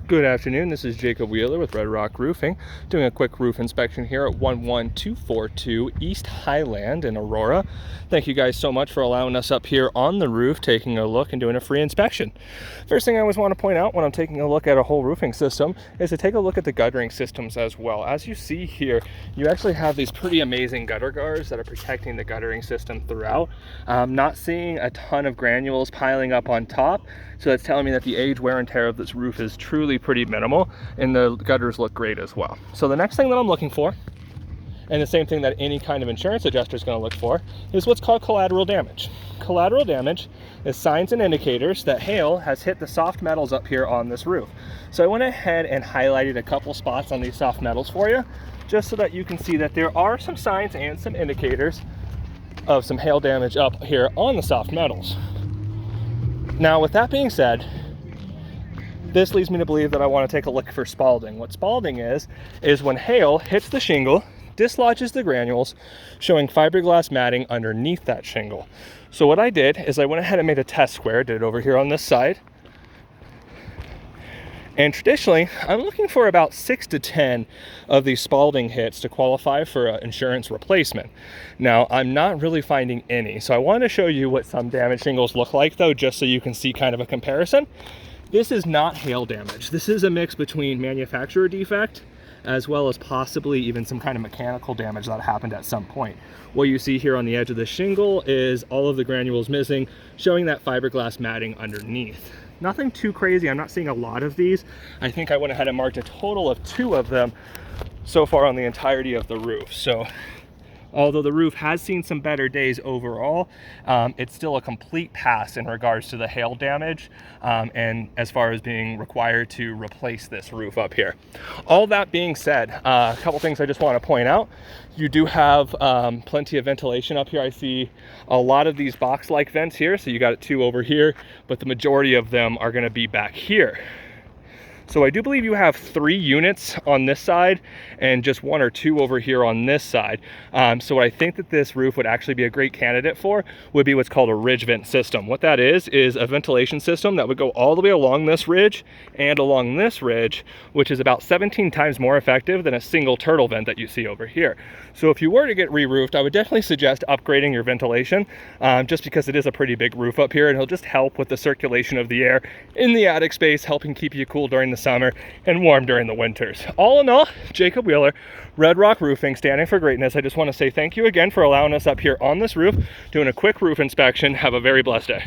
Good afternoon, this is Jacob Wheeler with Red Rock Roofing, doing a quick roof inspection here at 11242 East Highland in Aurora. Thank you guys so much for allowing us up here on the roof, taking a look and doing a free inspection. First thing I always want to point out when I'm taking a look at a whole roofing system is to take a look at the guttering systems as well. As you see here, you actually have these pretty amazing gutter guards that are protecting the guttering system throughout. I'm not seeing a ton of granules piling up on top, so that's telling me that the age, wear, and tear of this roof is truly pretty minimal, and the gutters look great as well. So the next thing that I'm looking for, and the same thing that any kind of insurance adjuster is going to look for, is what's called collateral damage. Collateral damage is signs and indicators that hail has hit the soft metals up here on this roof. So I went ahead and highlighted a couple spots on these soft metals for you, just so that you can see that there are some signs and some indicators of some hail damage up here on the soft metals. Now, with that being said, this leads me to believe that I want to take a look for spalding. What spalding is when hail hits the shingle, dislodges the granules, showing fiberglass matting underneath that shingle. So what I did is I went ahead and made a test square, did it over here on this side. And traditionally, I'm looking for about 6 to 10 of these spalding hits to qualify for an insurance replacement. Now, I'm not really finding any, so I wanted to show you what some damaged shingles look like though, just so you can see kind of a comparison. This is not hail damage. This is a mix between manufacturer defect as well as possibly even some kind of mechanical damage that happened at some point. What you see here on the edge of the shingle is all of the granules missing, showing that fiberglass matting underneath. Nothing too crazy. I'm not seeing a lot of these. I think I went ahead and marked a total of 2 of them so far on the entirety of the roof. So although the roof has seen some better days overall, it's still a complete pass in regards to the hail damage and as far as being required to replace this roof up here. All that being said, a couple things I just want to point out. You do have plenty of ventilation up here. I see a lot of these box-like vents here, so you got 2 over here, but the majority of them are going to be back here. So I do believe you have 3 units on this side and just 1 or 2 over here on this side. So what I think that this roof would actually be a great candidate for would be what's called a ridge vent system. What that is a ventilation system that would go all the way along this ridge and along this ridge, which is about 17 times more effective than a single turtle vent that you see over here. So if you were to get re-roofed, I would definitely suggest upgrading your ventilation, just because it is a pretty big roof up here, and it'll just help with the circulation of the air in the attic space, helping keep you cool during the summer and warm during the winters. All in all, Jacob Wheeler, Red Rock Roofing, standing for greatness. I just want to say thank you again for allowing us up here on this roof, doing a quick roof inspection. Have a very blessed day.